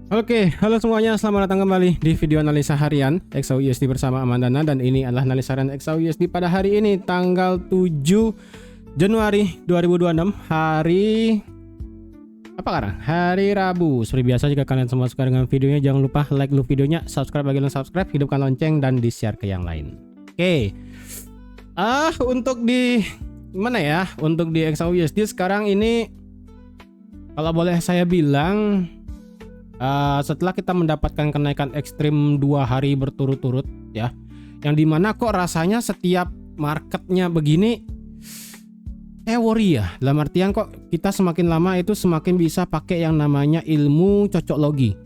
Oke, halo semuanya, selamat datang kembali di video analisa harian XAUUSD bersama Amandana, dan ini adalah analisa harian XAUUSD pada hari ini tanggal 7 Januari 2026, hari apa sekarang? Hari Rabu. Seperti biasa, jika kalian semua suka dengan videonya, jangan lupa like dulu videonya, subscribe bagi yang subscribe, hidupkan lonceng dan di-share ke yang lain. Oke. Untuk di mana ya? Untuk di XAUUSD sekarang ini, kalau boleh saya bilang, setelah kita mendapatkan kenaikan ekstrim 2 hari berturut-turut ya, yang dimana kok rasanya setiap marketnya begini worry ya, dalam artian kok kita semakin lama itu semakin bisa pakai yang namanya ilmu cocoklogi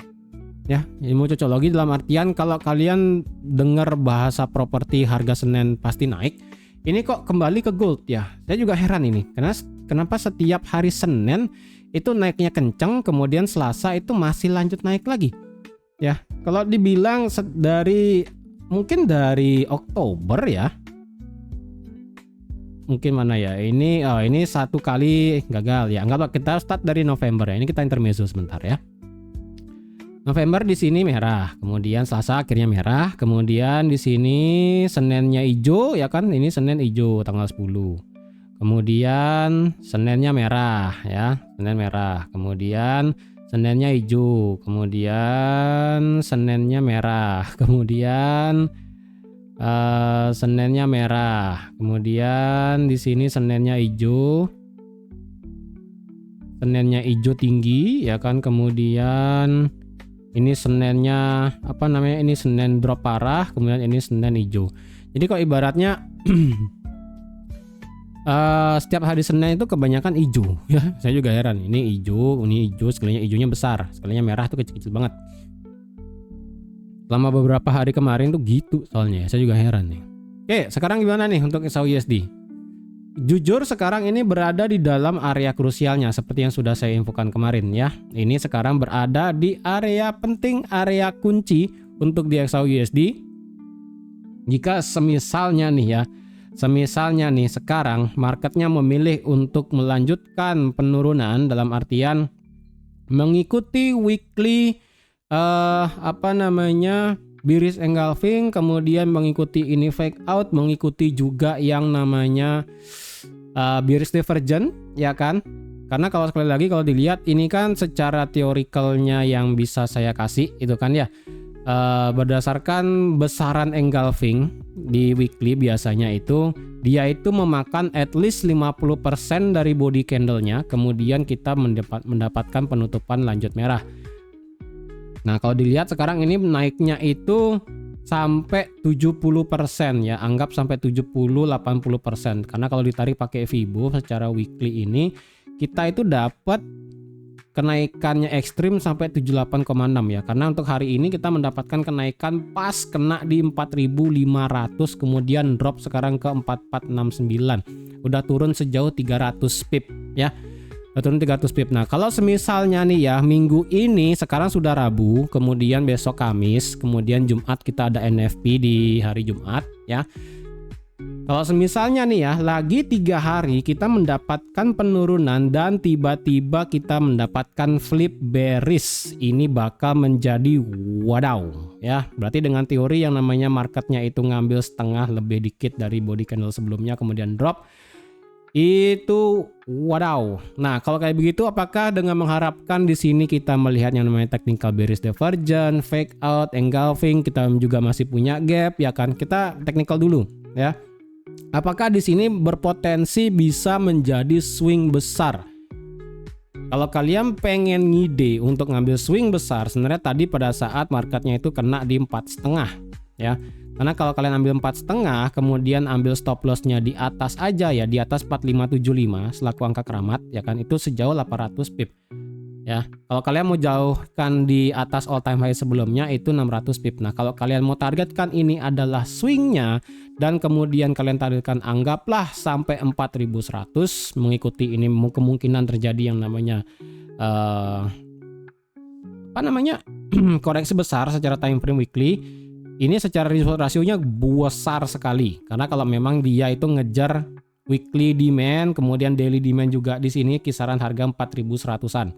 ya. Ilmu cocoklogi dalam artian kalau kalian dengar bahasa properti harga Senin pasti naik, ini kok kembali ke gold ya. Saya juga heran ini, karena kenapa setiap hari Senin itu naiknya kenceng, kemudian Selasa itu masih lanjut naik lagi ya. Kalau dibilang mungkin dari Oktober ya, mungkin mana ya, ini satu kali gagal ya. Anggaplah kita start dari November ya, ini kita intermezzo sebentar ya. November di sini merah, kemudian Selasa akhirnya merah, kemudian di sini Seninnya hijau ya kan, ini Senin hijau tanggal 10. Kemudian Seninnya merah ya, Senin merah, kemudian Seninnya hijau, kemudian Seninnya merah, kemudian Seninnya merah, kemudian di sini Seninnya hijau, Seninnya hijau tinggi ya kan, kemudian ini Seninnya ini Senin drop parah, kemudian ini Senin hijau. Jadi kok ibaratnya setiap hari Senin itu kebanyakan hijau ya. Saya juga heran, ini hijau, sekalinya hijaunya besar, sekalinya merah tuh kecil-kecil banget. Selama beberapa hari kemarin tuh gitu soalnya, saya juga heran nih. Oke, sekarang gimana nih untuk XAUUSD? Jujur sekarang ini berada di dalam area krusialnya seperti yang sudah saya infokan kemarin ya. Ini sekarang berada di area penting, area kunci untuk di XAUUSD. Jika semisalnya nih sekarang marketnya memilih untuk melanjutkan penurunan dalam artian mengikuti weekly bearish engulfing, kemudian mengikuti ini fake out, mengikuti juga yang namanya bearish divergence ya kan. Karena kalau sekali lagi kalau dilihat ini kan secara teorikalnya yang bisa saya kasih itu kan ya, berdasarkan besaran engulfing di weekly biasanya itu dia itu memakan at least 50% dari body candlenya, kemudian kita mendapatkan penutupan lanjut merah. Nah kalau dilihat sekarang ini naiknya itu sampai 70% ya, anggap sampai 70-80%, karena kalau ditarik pakai Fibo secara weekly ini kita itu dapat kenaikannya ekstrim sampai 78,6 ya. Karena untuk hari ini kita mendapatkan kenaikan pas kena di 4.500, kemudian drop sekarang ke 4.469. Udah turun sejauh 300 pip ya. Udah turun 300 pip. Nah, kalau semisalnya nih ya, minggu ini sekarang sudah Rabu, kemudian besok Kamis, kemudian Jumat kita ada NFP di hari Jumat ya. Kalau semisalnya nih ya, lagi 3 hari kita mendapatkan penurunan dan tiba-tiba kita mendapatkan flip bearish, ini bakal menjadi wadaw ya. Berarti dengan teori yang namanya marketnya itu ngambil setengah lebih dikit dari body candle sebelumnya kemudian drop, itu wadaw. Nah kalau kayak begitu, apakah dengan mengharapkan di sini kita melihat yang namanya technical bearish divergence, fake out, engulfing, kita juga masih punya gap ya kan. Kita technical dulu ya. Apakah di sini berpotensi bisa menjadi swing besar? Kalau kalian pengen ngide untuk ngambil swing besar, sebenarnya tadi pada saat marketnya itu kena di 4,5 ya. Karena kalau kalian ambil 4,5 kemudian ambil stop lossnya di atas aja ya, di atas 4575 selaku angka keramat ya kan, itu sejauh 800 pip ya. Kalau kalian mau jauhkan di atas all time high sebelumnya itu 600 pip. Nah kalau kalian mau targetkan ini adalah swingnya dan kemudian kalian targetkan anggaplah sampai 4100, mengikuti ini kemungkinan terjadi yang namanya koreksi besar secara time frame weekly. Ini secara rasionya besar sekali, karena kalau memang dia itu ngejar weekly demand, kemudian daily demand juga di sini kisaran harga 4100-an.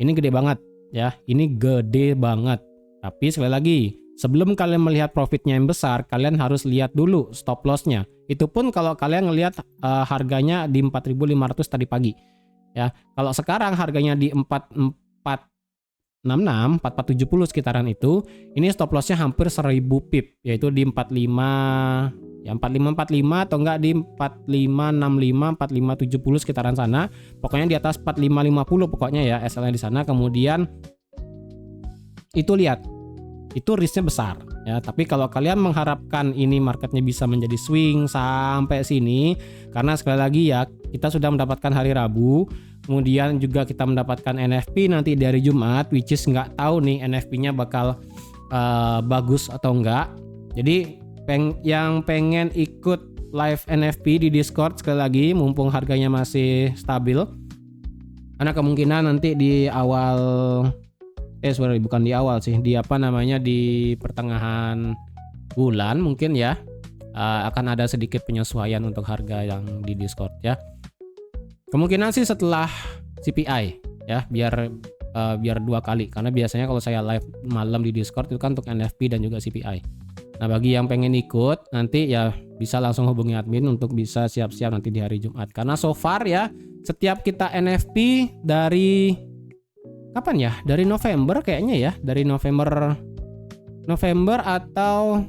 Ini gede banget ya. Ini gede banget. Tapi sekali lagi, sebelum kalian melihat profitnya yang besar, kalian harus lihat dulu stop lossnya. Itu pun kalau kalian ngelihat harganya di 4.500 tadi pagi. Ya, kalau sekarang harganya di 4466, 4470 sekitaran itu, ini stop lossnya hampir 1000 pip, yaitu di 45, ya 4545 atau enggak di 4565, 4570 sekitaran sana. Pokoknya di atas 4550 pokoknya ya SL-nya di sana. Kemudian itu lihat, itu risknya besar ya. Tapi kalau kalian mengharapkan ini marketnya bisa menjadi swing sampai sini, karena sekali lagi ya, kita sudah mendapatkan hari Rabu, kemudian juga kita mendapatkan NFP nanti dari Jumat, which is nggak tahu nih NFP-nya bakal bagus atau enggak. Jadi yang pengen ikut live NFP di Discord, sekali lagi mumpung harganya masih stabil, karena kemungkinan nanti di awal bukan di awal sih, di di pertengahan bulan mungkin ya, akan ada sedikit penyesuaian untuk harga yang di Discord ya. Kemungkinan sih setelah CPI ya, biar 2 kali, karena biasanya kalau saya live malam di Discord itu kan untuk NFP dan juga CPI. Nah, bagi yang pengen ikut nanti ya bisa langsung hubungi admin untuk bisa siap-siap nanti di hari Jumat. Karena so far ya, setiap kita NFP dari kapan ya? Dari November kayaknya ya, dari November atau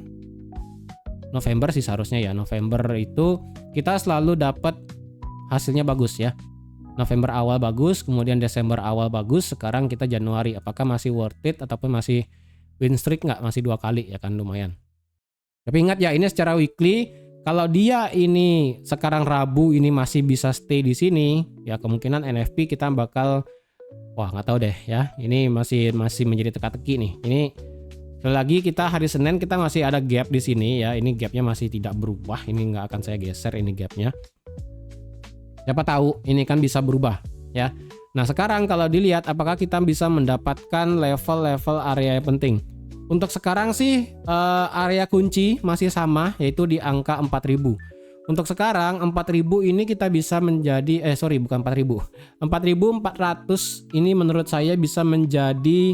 November sih seharusnya ya. November itu kita selalu dapat hasilnya bagus ya. November awal bagus, kemudian Desember awal bagus, sekarang kita Januari. Apakah masih worth it ataupun masih win streak nggak? Masih 2 kali ya kan, lumayan. Tapi ingat ya, ini secara weekly. Kalau dia ini sekarang Rabu ini masih bisa stay di sini, ya kemungkinan NFP kita bakal, wah nggak tahu deh ya. Ini masih menjadi teka-teki nih. Ini sekali lagi kita hari Senin kita masih ada gap di sini ya. Ini gapnya masih tidak berubah. Ini nggak akan saya geser ini gapnya. Siapa tahu ini kan bisa berubah ya. Nah sekarang kalau dilihat apakah kita bisa mendapatkan level-level area yang penting. Untuk sekarang sih area kunci masih sama, yaitu di angka 4000. Untuk sekarang 4000 ini kita bisa menjadi bukan 4000. 4400 ini menurut saya bisa menjadi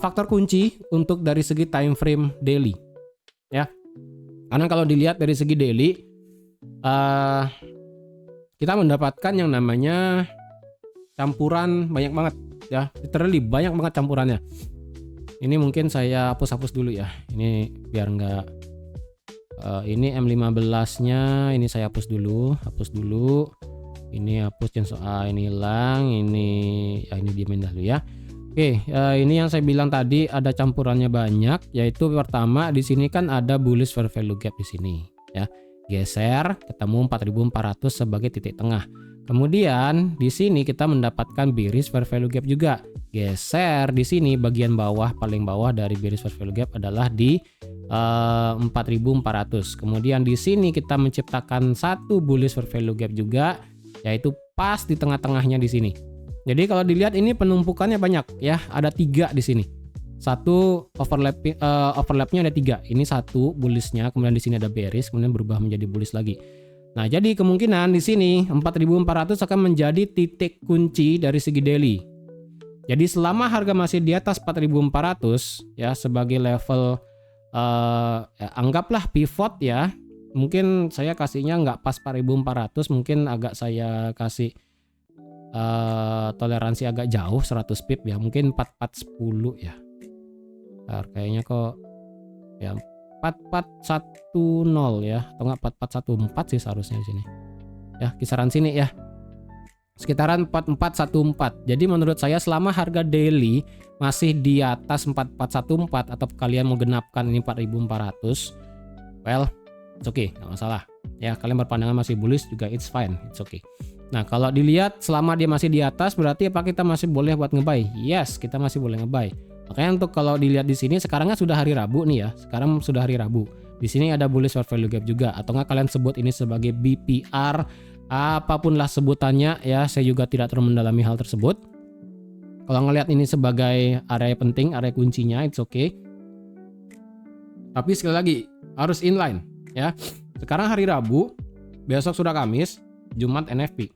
faktor kunci untuk dari segi time frame daily. Ya. Karena kalau dilihat dari segi daily kita mendapatkan yang namanya campuran banyak banget ya. Literally banyak banget campurannya. Ini mungkin saya hapus dulu ya. Ini biar nggak ini M15-nya ini saya hapus dulu. Ini hapus yang soal ini hilang, ini ya ini diemin dulu ya. Oke, ini yang saya bilang tadi ada campurannya banyak, yaitu pertama di sini kan ada bullish fair value gap di sini ya. Geser ketemu 4400 sebagai titik tengah. Kemudian di sini kita mendapatkan bearish fair value gap juga. Geser di sini bagian bawah, paling bawah dari bearish fair value gap adalah di 4400. Kemudian di sini kita menciptakan satu bullish fair value gap juga, yaitu pas di tengah-tengahnya di sini. Jadi kalau dilihat ini penumpukannya banyak ya, ada 3 di sini. Satu overlapnya ada 3. Ini satu bullishnya, kemudian di sini ada bearish, kemudian berubah menjadi bullish lagi. Nah, jadi kemungkinan di sini 4400 akan menjadi titik kunci dari segi daily. Jadi selama harga masih di atas 4400 ya sebagai level ya, anggaplah pivot ya. Mungkin saya kasihnya nggak pas 4400, mungkin agak saya kasih toleransi agak jauh 100 pip ya, mungkin 4410 ya. Nah, kayaknya kok ya 4410 ya, atau enggak 4414 sih seharusnya di sini. Ya, kisaran sini ya. Sekitaran 4414. Jadi menurut saya selama harga daily masih di atas 4414 atau kalian mau genapkan ini 4400, well, it's okay, enggak masalah. Ya, kalian berpandangan masih bullish juga it's fine, it's okay. Nah, kalau dilihat selama dia masih di atas berarti apa kita masih boleh buat ngebuy? Yes, kita masih boleh ngebuy. Makanya untuk kalau dilihat di sini sekarang kan sudah hari Rabu nih ya. Sekarang sudah hari Rabu. Di sini ada bullish fair value gap juga, atau nggak kalian sebut ini sebagai BPR, apapun lah sebutannya ya. Saya juga tidak terlalu mendalami hal tersebut. Kalau ngelihat ini sebagai area penting, area kuncinya, it's okay. Tapi sekali lagi harus inline ya. Sekarang hari Rabu, besok sudah Kamis, Jumat NFP.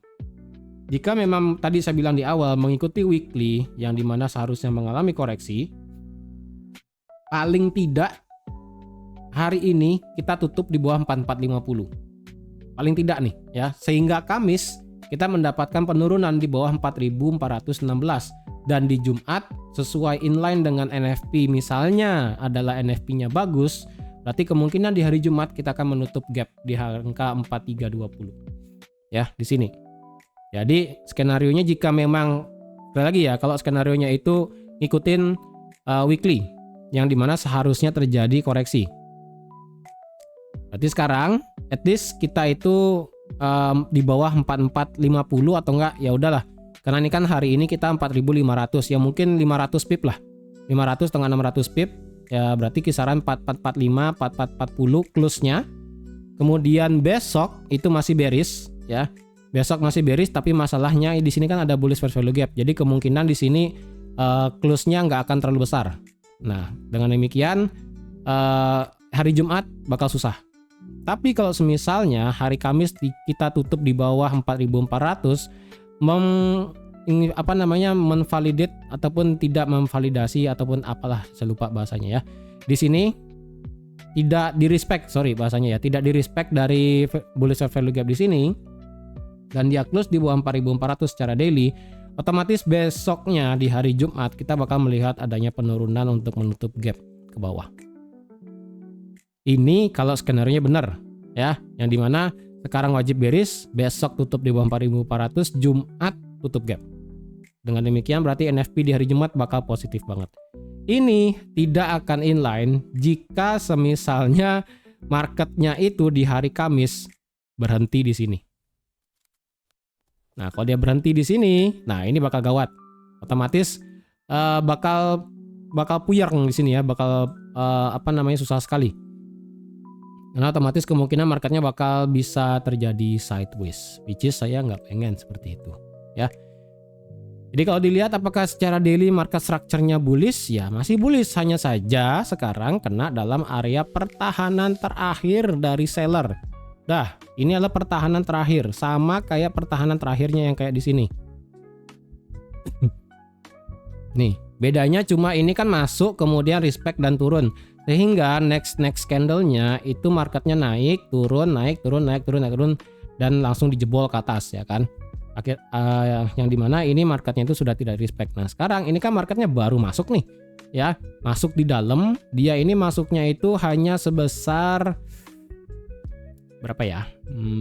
jika memang tadi saya bilang di awal mengikuti weekly yang dimana seharusnya mengalami koreksi, paling tidak hari ini kita tutup di bawah 4450. Paling tidak nih ya, sehingga Kamis kita mendapatkan penurunan di bawah 4416 dan di Jumat sesuai inline dengan NFP misalnya adalah NFP-nya bagus, berarti kemungkinan di hari Jumat kita akan menutup gap di angka 4320. Ya, di sini. Jadi skenarionya jika memang sekali lagi ya, kalau skenarionya itu ngikutin weekly yang dimana seharusnya terjadi koreksi. Berarti sekarang at least kita itu di bawah 4450 atau enggak ya udahlah. Karena ini kan hari ini kita 4500 ya, mungkin 500 pip lah. 500 dengan 600 pip ya, berarti kisaran 4445, 4440 close-nya. Kemudian besok itu masih bearish ya. Besok masih bearish, tapi masalahnya di sini kan ada bullish fair value gap. Jadi kemungkinan di sini close-nya nggak akan terlalu besar. Nah, dengan demikian hari Jumat bakal susah. Tapi kalau semisalnya hari Kamis kita tutup di bawah 4400, menvalidate ataupun tidak memvalidasi ataupun apalah, saya lupa bahasanya ya. Di sini tidak di-respect, bahasanya ya, tidak di-respect dari bullish fair value gap di sini dan dia close di bawah 4400 secara daily, otomatis besoknya di hari Jumat kita bakal melihat adanya penurunan untuk menutup gap ke bawah. Ini kalau skenario-nya benar ya, yang dimana sekarang wajib bearish, besok tutup di bawah 4400, Jumat tutup gap. Dengan demikian berarti NFP di hari Jumat bakal positif banget. Ini tidak akan inline jika semisalnya marketnya itu di hari Kamis berhenti di sini. Nah, kalau dia berhenti di sini, nah ini bakal gawat. Otomatis bakal puyeng di sini ya, bakal susah sekali. Karena otomatis kemungkinan marketnya bakal bisa terjadi sideways, which is saya nggak pengen seperti itu ya. Jadi kalau dilihat apakah secara daily market structure-nya bullish, ya masih bullish, hanya saja sekarang kena dalam area pertahanan terakhir dari seller. Dah, ini adalah pertahanan terakhir, sama kayak pertahanan terakhirnya yang kayak di sini. Nih, bedanya cuma ini kan masuk kemudian respect dan turun. Sehingga next candle-nya itu marketnya naik, turun, dan langsung dijebol ke atas ya kan. Yang dimana ini marketnya itu sudah tidak respect. Nah sekarang ini kan marketnya baru masuk nih ya, masuk di dalam. Dia ini masuknya itu hanya sebesar berapa ya,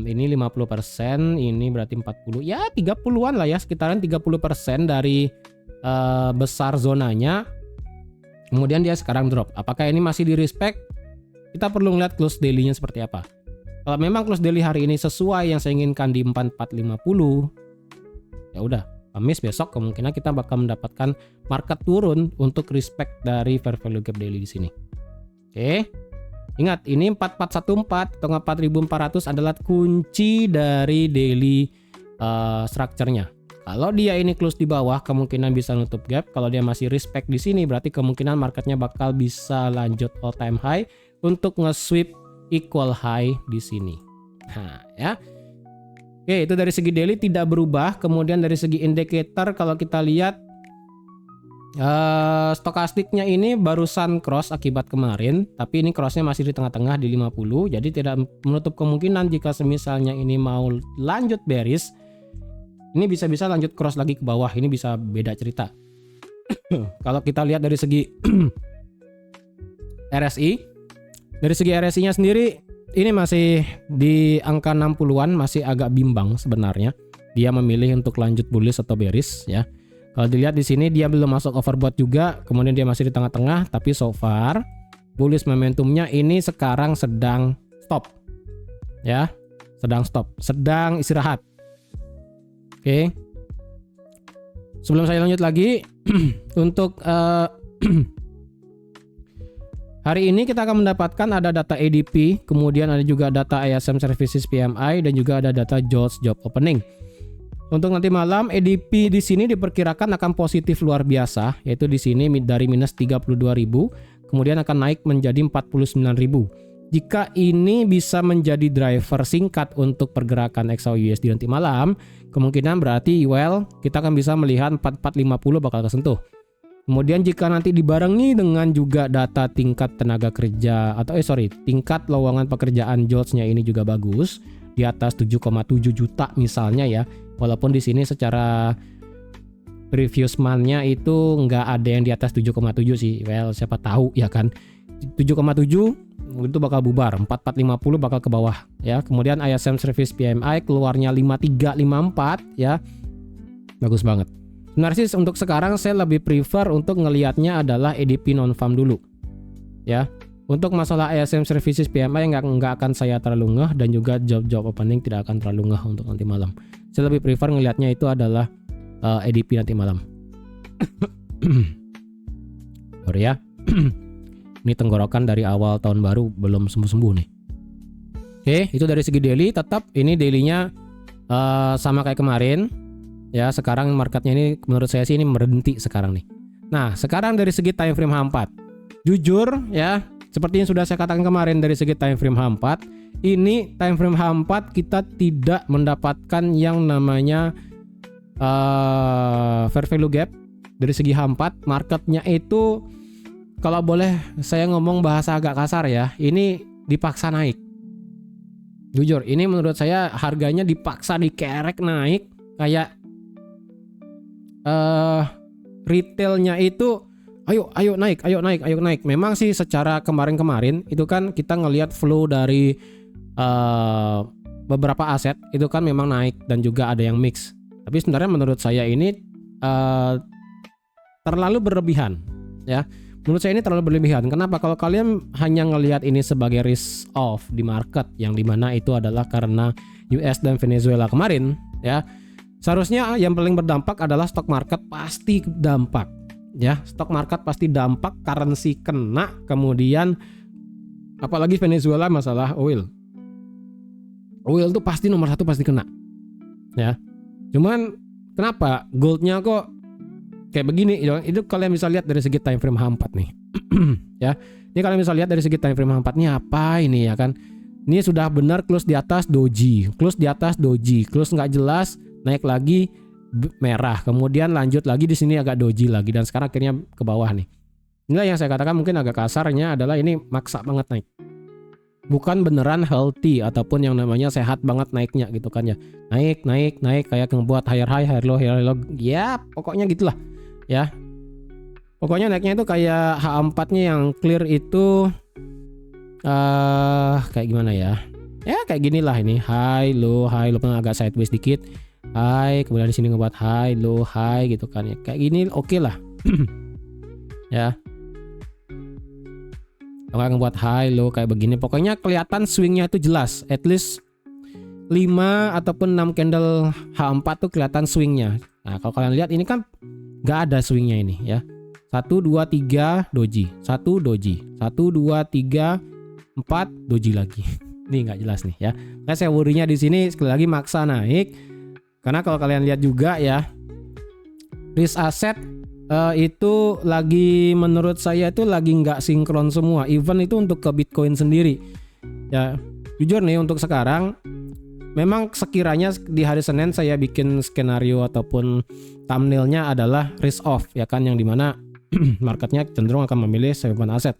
ini 50%, ini berarti 40, ya 30-an lah ya, sekitaran 30% dari besar zonanya. Kemudian dia sekarang drop. Apakah ini masih di respect? Kita perlu ngeliat close daily-nya seperti apa. Kalau memang close daily hari ini sesuai yang saya inginkan di 4450, ya udah, Kamis besok kemungkinan kita bakal mendapatkan market turun untuk respect dari fair value gap daily di sini. Oke. Ingat, ini 4414 atau 4400 adalah kunci dari daily structure-nya. Kalau dia ini close di bawah, kemungkinan bisa nutup gap. Kalau dia masih respect di sini, berarti kemungkinan marketnya bakal bisa lanjut all time high untuk nge-sweep equal high di sini. Nah, ya. Oke, itu dari segi daily tidak berubah. Kemudian dari segi indikator, kalau kita lihat stokastiknya ini barusan cross akibat kemarin, tapi ini crossnya masih di tengah-tengah di 50. Jadi tidak menutup kemungkinan jika semisalnya ini mau lanjut bearish, ini bisa-bisa lanjut cross lagi ke bawah. Ini bisa beda cerita. Kalau kita lihat dari segi RSI, dari segi RSI-nya sendiri ini masih di angka 60-an, masih agak bimbang sebenarnya. Dia memilih untuk lanjut bullish atau bearish ya. Kalau dilihat di sini dia belum masuk overbought juga, kemudian dia masih di tengah-tengah, tapi so far bullish momentumnya ini sekarang sedang stop. Ya, sedang stop, sedang istirahat. Oke. Sebelum saya lanjut lagi untuk hari ini kita akan mendapatkan ada data ADP, kemudian ada juga data ISM Services PMI dan juga ada data JOLTS Job Opening. Untuk nanti malam ADP di sini diperkirakan akan positif luar biasa, yaitu di sini dari minus 32.000 kemudian akan naik menjadi 49.000. jika ini bisa menjadi driver singkat untuk pergerakan XAUUSD nanti malam, kemungkinan berarti kita akan bisa melihat 4450 bakal kesentuh. Kemudian jika nanti dibarengi dengan juga data tingkat tenaga kerja tingkat lowongan pekerjaan jobs-nya ini juga bagus di atas 7,7 juta misalnya ya. Walaupun di sini secara previous month-nya itu nggak ada yang di atas 7,7 sih. Siapa tahu ya kan. 7,7 itu bakal bubar, 4450 bakal ke bawah ya. Kemudian ISM Service PMI keluarnya 5354 ya. Bagus banget. Sebenarnya sih untuk sekarang saya lebih prefer untuk ngelihatnya adalah ADP non-farm dulu ya. Untuk masalah ISM Services PMI nggak akan saya terlalu ngeh, dan juga job opening tidak akan terlalu ngeh untuk nanti malam. Saya lebih prefer ngelihatnya itu adalah ADP nanti malam. Sorry ya. Ini tenggorokan dari awal tahun baru belum sembuh-sembuh nih. Oke, itu dari segi daily. Tetap ini dailynya sama kayak kemarin. Ya, sekarang marketnya ini menurut saya sih ini berhenti sekarang nih. Nah, sekarang dari segi time frame H4. Jujur ya, seperti yang sudah saya katakan kemarin dari segi time frame H4, ini time frame H4 kita tidak mendapatkan yang namanya fair value gap. Dari segi H4, marketnya itu kalau boleh saya ngomong bahasa agak kasar ya, ini dipaksa naik. Jujur, ini menurut saya harganya dipaksa dikerek naik, kayak retailnya itu ayo naik. Memang sih secara kemarin itu kan kita ngelihat flow dari beberapa aset itu kan memang naik dan juga ada yang mix. Tapi sebenarnya menurut saya ini terlalu berlebihan ya. Menurut saya ini terlalu berlebihan. Kenapa? Kalau kalian hanya ngelihat ini sebagai risk off di market, yang dimana itu adalah karena US dan Venezuela kemarin ya. Seharusnya yang paling berdampak adalah stock market pasti dampak ya. Stock market pasti dampak, currency kena, kemudian apalagi Venezuela masalah oil tuh pasti nomor satu, pasti kena ya. Cuman kenapa goldnya kok kayak begini? Itu kalian bisa lihat dari segi time frame H4 nih. Ya, ini kalian bisa lihat dari segi time frame H4 nya apa ini ya kan. Ini sudah benar close di atas doji, close nggak jelas, naik lagi merah, kemudian lanjut lagi di sini agak doji lagi, dan sekarang akhirnya ke bawah nih. Inilah yang saya katakan mungkin agak kasarnya adalah ini maksa banget naik. Bukan beneran healthy ataupun yang namanya sehat banget naiknya gitu kan ya. Naik kayak ngebuat higher high, higher low. Ya, pokoknya gitulah. Ya. Pokoknya naiknya itu kayak H4-nya yang clear itu kayak gimana ya? Ya kayak gini lah ini, high low agak sideways dikit. High, kemudian di sini ngebuat high low high gitu kan ya. Kayak gini oke lah. Ya. Kalau ngebuat high low kayak begini, pokoknya kelihatan swingnya itu jelas. At least 5 ataupun 6 candle H4 tuh kelihatan swingnya. Nah, kalau kalian lihat ini kan nggak ada swingnya ini ya. 1 2 3 doji, 1 doji, 1 2 3 4 doji lagi. Ini nggak jelas nih ya. Nah, saya worry-nya di sini sekali lagi maksa naik. Karena kalau kalian lihat juga ya, risk asset itu lagi menurut saya itu lagi nggak sinkron semua. Even itu untuk ke Bitcoin sendiri. Ya, jujur nih untuk sekarang, memang sekiranya di hari Senin saya bikin skenario ataupun thumbnailnya adalah risk off ya kan, yang dimana marketnya cenderung akan memilih safe haven asset.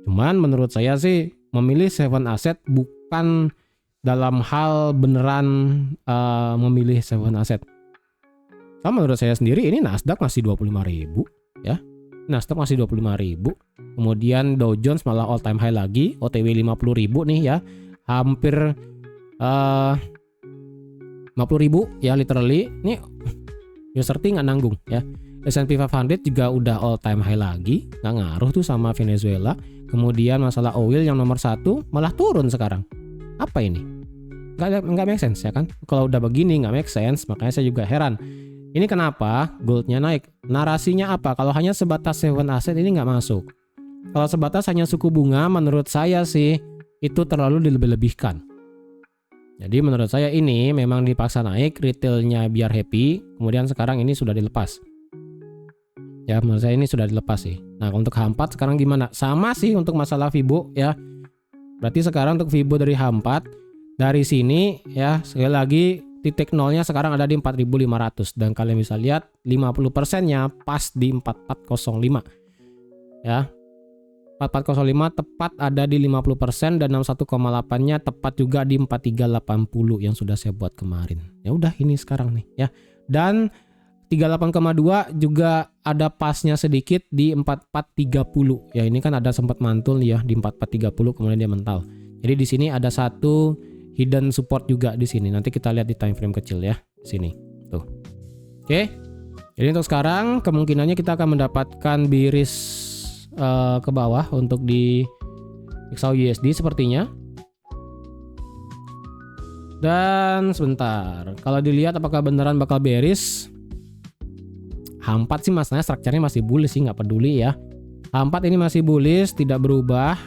Cuman menurut saya sih memilih safe haven asset bukan dalam hal beneran memilih safe haven asset. Sama menurut saya sendiri ini Nasdaq masih 25.000 ya. Nasdaq masih 25.000. Kemudian Dow Jones malah all time high lagi, OTW 50.000 nih ya. Hampir 50.000 ya literally. Ini USRT nggak nanggung ya. S&P 500 juga udah all time high lagi, nggak ngaruh tuh sama Venezuela. Kemudian masalah oil yang nomor 1 malah turun sekarang. Apa ini? Nggak make sense ya kan? Kalau udah begini nggak make sense, makanya saya juga heran. Ini kenapa goldnya naik? Narasinya apa? Kalau hanya sebatas safe haven asset ini nggak masuk. Kalau sebatas hanya suku bunga, menurut saya sih itu terlalu dilebih-lebihkan. Jadi menurut saya ini memang dipaksa naik, retailnya biar happy, kemudian sekarang ini sudah dilepas. Ya menurut saya ini sudah dilepas sih. Nah untuk H4 sekarang gimana? Sama sih untuk masalah Fibo ya. Berarti sekarang untuk Fibo dari H4 dari sini ya, sekali lagi titik nolnya sekarang ada di 4500 dan kalian bisa lihat 50%-nya pas di 4405 ya. 4405 tepat ada di 50% dan 61,8-nya tepat juga di 4380 yang sudah saya buat kemarin. Ya udah ini sekarang nih ya. Dan 38,2 juga ada pasnya sedikit di 4430. Ya ini kan ada sempat mantul ya di 4430 kemudian dia mental. Jadi di sini ada satu hidden support juga di sini. Nanti kita lihat di time frame kecil ya. Sini. Tuh. Oke. Jadi untuk sekarang kemungkinannya kita akan mendapatkan biris ke bawah untuk di XAUUSD sepertinya. Dan sebentar. Kalau dilihat apakah beneran bakal bearish? H4 sih masalahnya strukturnya masih bullish sih, nggak peduli ya. H4 ini masih bullish, tidak berubah.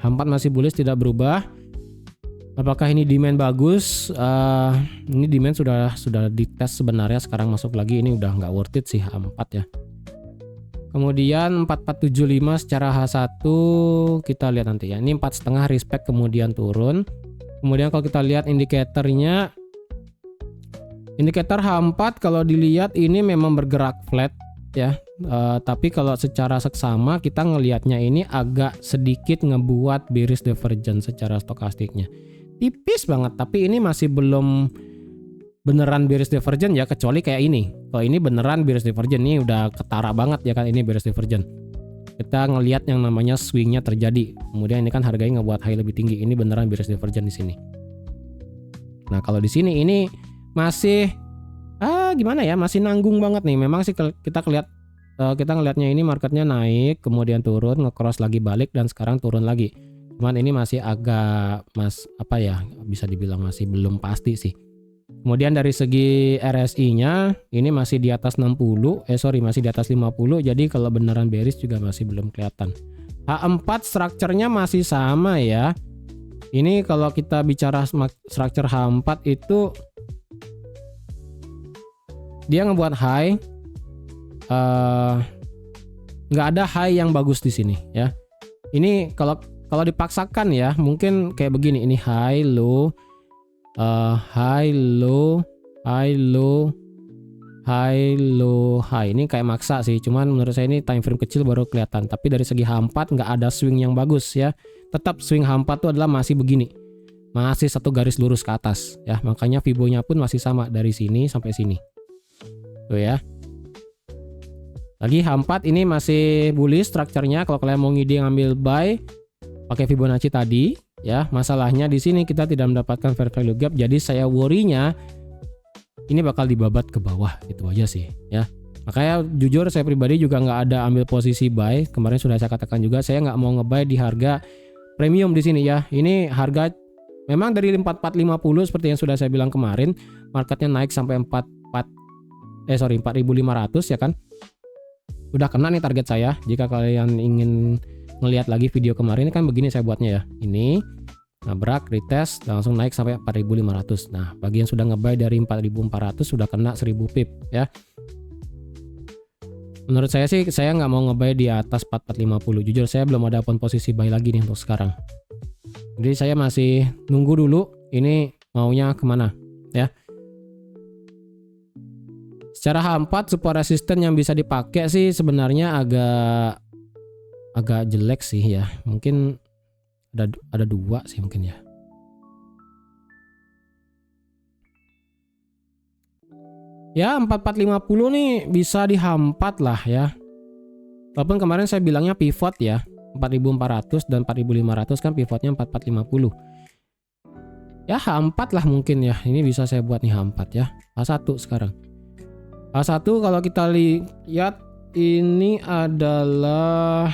H4 masih bullish, tidak berubah. Apakah ini demand bagus? Ini demand sudah dites sebenarnya, sekarang masuk lagi ini udah nggak worth it sih H4 ya. Kemudian 4475 secara H1 kita lihat nanti ya. Ini 4,5 respect kemudian turun. Kemudian kalau kita lihat indikatornya, indikator H4 kalau dilihat ini memang bergerak flat ya. Tapi kalau secara seksama kita ngelihatnya ini agak sedikit ngebuat bearish divergence secara stokastiknya. Tipis banget, tapi ini masih belum beneran bearish divergence ya, kecuali kayak ini. Kalau ini beneran bearish divergence, ini udah ketara banget ya kan, ini bearish divergence. Kita ngelihat yang namanya swingnya terjadi. Kemudian ini kan harganya ngebuat high lebih tinggi. Ini beneran bearish divergence di sini. Nah kalau di sini ini masih gimana ya, masih nanggung banget nih. Memang sih kita ngelihatnya ini marketnya naik kemudian turun, nge-cross lagi balik dan sekarang turun lagi. Cuman ini masih agak bisa dibilang masih belum pasti sih. Kemudian dari segi RSI-nya ini masih di atas 60, masih di atas 50. Jadi kalau beneran bearish juga masih belum kelihatan. H4 strukturnya masih sama ya. Ini kalau kita bicara struktur H4 itu dia ngebuat high, nggak ada high yang bagus di sini ya. Ini kalau dipaksakan ya mungkin kayak begini, ini high low, high low, high low, high low, high. Ini kayak maksa sih, cuman menurut saya ini time frame kecil baru kelihatan. Tapi dari segi H4 nggak ada swing yang bagus ya. Tetap swing H4 itu adalah masih begini, masih satu garis lurus ke atas ya. Makanya Fibonya pun masih sama dari sini sampai sini. Tuh ya. Lagi H4 ini masih bullish strukturnya. Kalau kalian mau ngide ngambil buy pakai Fibonacci tadi ya. Masalahnya di sini kita tidak mendapatkan fair value gap. Jadi saya worry-nya ini bakal dibabat ke bawah, itu aja sih ya. Makanya jujur saya pribadi juga nggak ada ambil posisi buy. Kemarin sudah saya katakan juga saya nggak mau ngebuy di harga premium di sini ya. Ini harga memang dari 4450 seperti yang sudah saya bilang kemarin, marketnya naik sampai 4.500 ya kan. Udah kena nih target saya. Jika kalian ingin ngelihat lagi video kemarin kan begini saya buatnya ya. Ini nabrak, retest, langsung naik sampai 4.500. Nah, bagi yang sudah ngebuy dari 4.400 sudah kena 1000 pip ya. Menurut saya sih saya nggak mau ngebuy di atas 4450. Jujur saya belum ada pun posisi buy lagi nih untuk sekarang. Jadi saya masih nunggu dulu ini maunya kemana ya. Secara H4 support resisten yang bisa dipakai sih sebenarnya agak jelek sih ya. Mungkin ada dua sih mungkin ya. Ya 4450 nih bisa di H4 lah ya. Walaupun kemarin saya bilangnya pivot ya. 4400 dan 4500 kan pivotnya 4450. Ya H4 lah mungkin ya. Ini bisa saya buat nih H4 ya. H1 sekarang. H1 kalau kita lihat ini adalah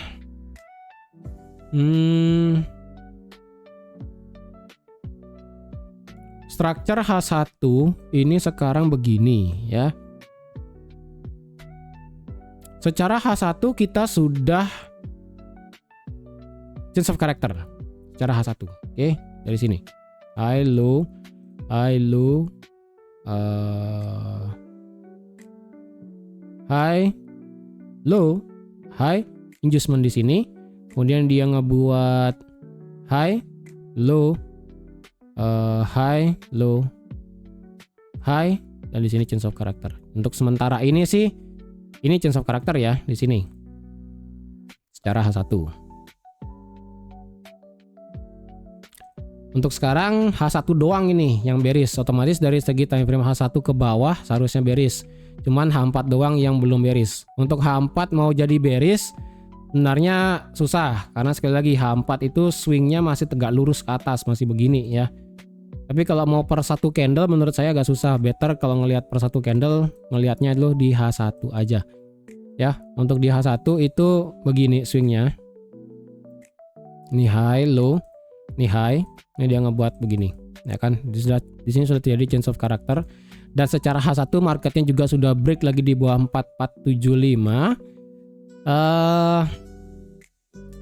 struktur H1 ini sekarang begini ya. Secara H1 kita sudah change of character secara H1. Oke, dari sini. High low, high low, high low, high inducement di sini. kemudian dia ngebuat high, low, high, low, high, dan di sini change of character. Untuk sementara ini sih ini change of character ya di sini secara H1. Untuk sekarang H1 doang ini yang beris. Otomatis dari segi time frame H1 ke bawah seharusnya beris. Cuman H4 doang yang belum beris. Untuk H4 mau jadi beris sebenarnya susah, karena sekali lagi H4 itu swingnya masih tegak lurus ke atas, masih begini ya. Tapi kalau mau per satu candle menurut saya agak susah. Better kalau ngelihat per satu candle ngelihatnya dulu di H1 aja. Ya, untuk di H1 itu begini swingnya. Ini high, low, ini high, ini dia ngebuat begini, ya kan? Di sini sudah terjadi change of character, dan secara H1 marketnya juga sudah break lagi di bawah 4475.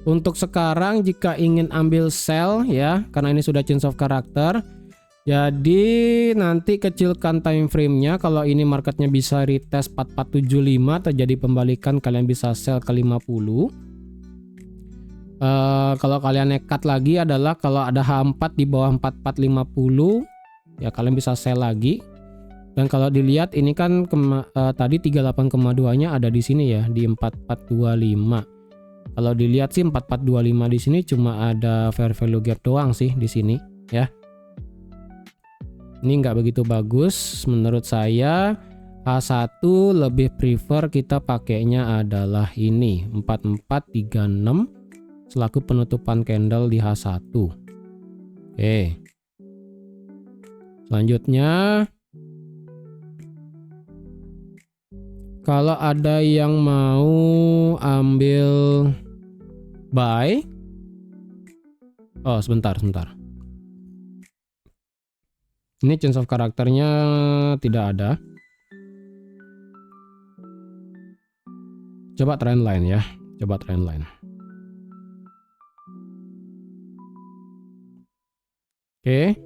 Untuk sekarang jika ingin ambil sell ya, karena ini sudah change of character, jadi nanti kecilkan time frame-nya. Kalau ini marketnya bisa retest 4475 terjadi pembalikan, kalian bisa sell ke 50. Kalau kalian nekat lagi adalah kalau ada H4 di bawah 4450 ya kalian bisa sell lagi. Dan kalau dilihat ini kan tadi 38,2 nya ada di sini ya di 4425. Kalau dilihat sih 4425 di sini cuma ada fair value gap doang sih di sini ya. Ini nggak begitu bagus menurut saya. H1 lebih prefer kita pakainya adalah ini 4436 selaku penutupan candle di H1. Oke. Selanjutnya kalau ada yang mau ambil buy, oh sebentar. Ini change of karakternya tidak ada. Coba trendline ya, coba trendline. Oke.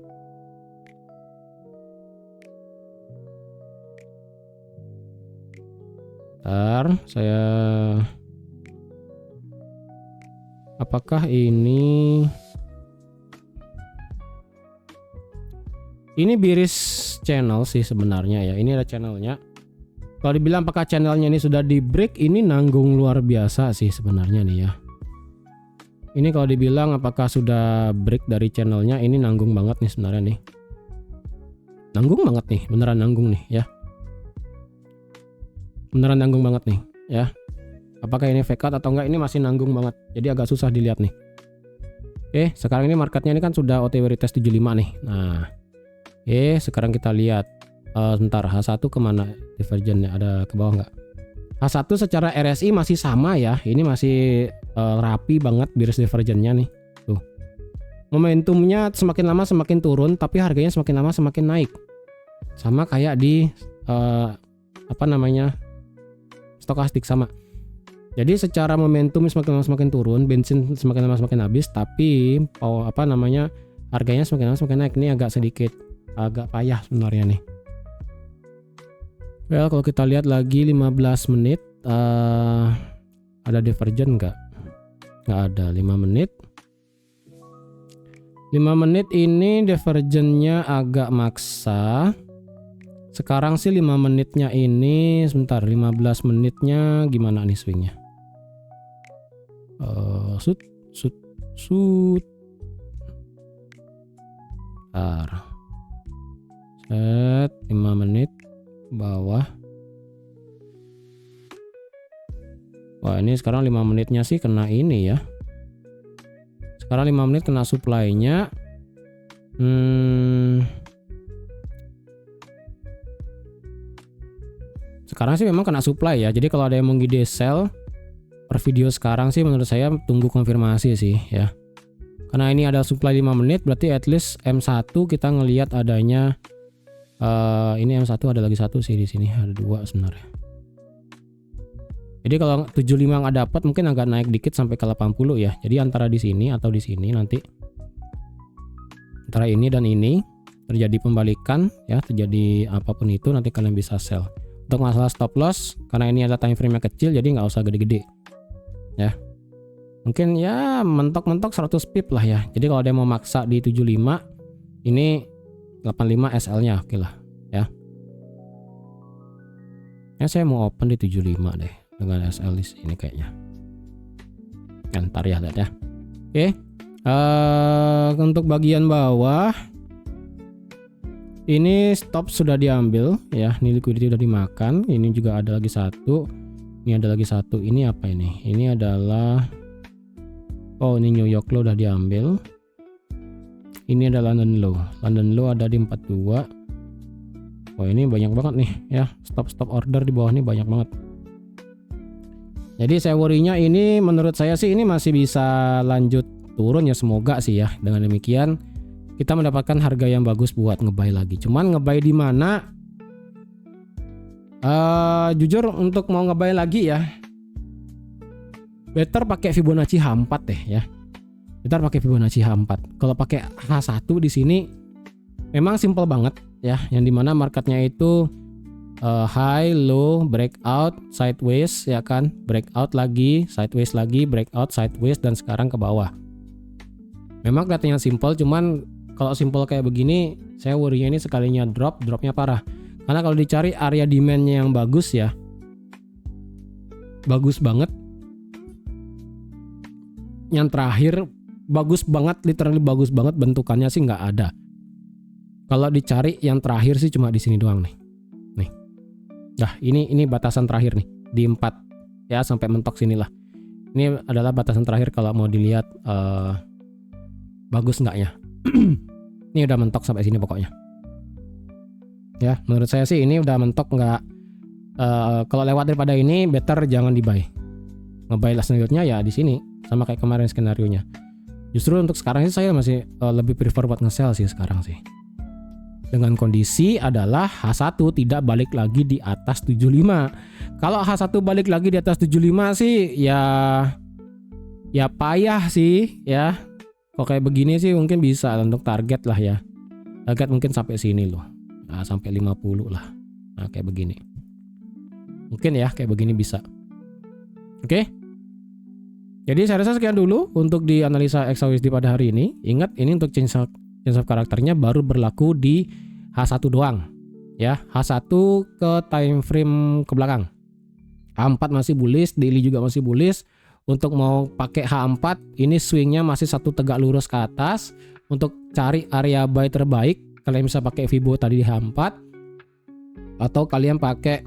Bentar, saya apakah ini bearish channel sih sebenarnya ya. Ini ada channelnya. Kalau dibilang apakah channelnya ini sudah di break, ini nanggung luar biasa sih sebenarnya nih ya. Ini kalau dibilang apakah sudah break dari channelnya, ini nanggung banget nih sebenarnya nih. Nanggung banget nih, beneran nanggung nih ya. Beneran nanggung banget nih ya. Apakah ini fake out atau enggak, ini masih nanggung banget. Jadi agak susah dilihat nih. Oke, sekarang ini marketnya ini kan sudah OTW retest 75 nih. Nah, oke, sekarang kita lihat. Sebentar, H1 kemana divergennya? Ada ke bawah nggak? H1 secara RSI masih sama ya. Ini masih rapi banget bearish divergennya nih. Tuh. Momentumnya semakin lama semakin turun, tapi harganya semakin lama semakin naik. Sama kayak di stokastik sama. Jadi secara momentum semakin lama semakin turun, bensin semakin lama semakin habis, tapi harganya semakin lama semakin naik. Ini agak payah sebenarnya nih. Well, kalau kita lihat lagi 15 menit ada divergen nggak ada. 5 menit ini divergennya agak maksa. Sekarang sih 5 menitnya ini sebentar, 15 menitnya gimana nih swingnya? Set 5 menit bawah. Wah, ini sekarang 5 menitnya sih kena ini ya. Sekarang 5 menit kena supply-nya. Sekarang sih memang kena supply ya. Jadi kalau ada yang mau ngide sell per video sekarang sih menurut saya tunggu konfirmasi sih ya. Karena ini ada supply 5 menit, berarti at least M1 kita ngelihat adanya ini M1 ada lagi satu sih di sini, ada 2 sebenarnya. Jadi kalau 75 nggak dapat mungkin agak naik dikit sampai ke 80 ya. Jadi antara di sini atau di sini nanti. Antara ini dan ini terjadi pembalikan ya, terjadi apapun itu nanti kalian bisa sell. Untuk masalah stop loss, karena ini adalah time frame yang kecil jadi nggak usah gede-gede. Ya. Mungkin ya mentok-mentok 100 pip lah ya. Jadi kalau dia mau maksa di 75, ini 85 SL-nya oke lah ya. Ya saya mau open di 75 deh dengan SL di sini kayaknya. Ntar ya lihat ya. Oke. Untuk bagian bawah ini stop sudah diambil ya. Ini liquidity udah dimakan. Ini juga ada lagi satu. Ini ada lagi satu. Ini apa ini? Ini adalah ini New York Low udah diambil. Ini ada London Low. London Low ada di 42. Ini banyak banget nih ya. Stop order di bawah ini banyak banget. Jadi saya worry-nya ini menurut saya sih ini masih bisa lanjut turun ya, semoga sih ya. Dengan demikian kita mendapatkan harga yang bagus buat ngebuy lagi. Cuman ngebuy di mana? Jujur untuk mau ngebuy lagi ya, better pakai Fibonacci H4 deh ya. Better pakai Fibonacci H4. Kalau pakai H1 di sini memang simple banget ya, yang dimana marketnya itu high, low, breakout, sideways ya kan, breakout lagi, sideways lagi, breakout, sideways, dan sekarang ke bawah. Memang kelihatannya simple, cuman kalau simple kayak begini, saya worry-nya ini sekalinya dropnya parah. Karena kalau dicari area demand-nya yang bagus ya, bagus banget. Yang terakhir bagus banget, literally bagus banget, bentukannya sih nggak ada. Kalau dicari yang terakhir sih cuma di sini doang nih. Nah, ini batasan terakhir nih di 4 ya, sampai mentok sinilah. Ini adalah batasan terakhir kalau mau dilihat bagus enggaknya. Ini udah mentok sampai sini pokoknya. Ya, menurut saya sih ini udah mentok nggak. Kalau lewat daripada ini better jangan di-buy. Nge-buy lah selanjutnya ya di sini, sama kayak kemarin skenarionya. Justru untuk sekarang sih saya masih lebih prefer buat nge-sell sih sekarang sih. Dengan kondisi adalah H1 tidak balik lagi di atas 75. Kalau H1 balik lagi di atas 75 sih ya payah sih ya. Kalau kayak begini sih mungkin bisa untuk target lah ya. Target mungkin sampai sini loh. Nah, sampai 50 lah. Nah, kayak begini. Mungkin ya kayak begini bisa. Oke. Jadi saya rasa sekian dulu untuk di analisa XAUSD pada hari ini. Ingat ini untuk change of karakternya baru berlaku di H1 doang ya. H1 ke time frame ke belakang. H4 masih bullish, daily juga masih bullish. Untuk mau pakai H4 ini swingnya masih satu tegak lurus ke atas. Untuk cari area buy terbaik kalian bisa pakai Fibo tadi di H4, atau kalian pakai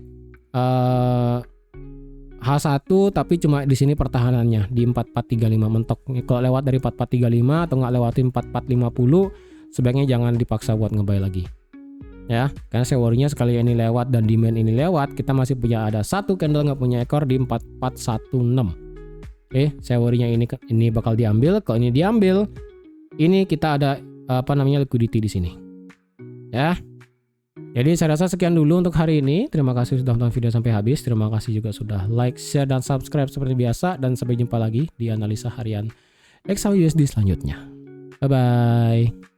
H1 tapi cuma di sini pertahanannya di 4435 mentok. Kalau lewat dari 4435 atau nggak lewatin 4450 sebaiknya jangan dipaksa buat ngebuy lagi ya, karena saya worry-nya sekali ini lewat dan demand ini lewat, kita masih punya ada satu candle nggak punya ekor di 4416. Saya worry-nya ini bakal diambil. Kalau ini diambil, ini kita ada liquidity di sini ya. Jadi saya rasa sekian dulu untuk hari ini. Terima kasih sudah nonton video sampai habis. Terima kasih juga sudah like, share, dan subscribe seperti biasa. Dan sampai jumpa lagi di analisa harian XAUSD selanjutnya. Bye-bye.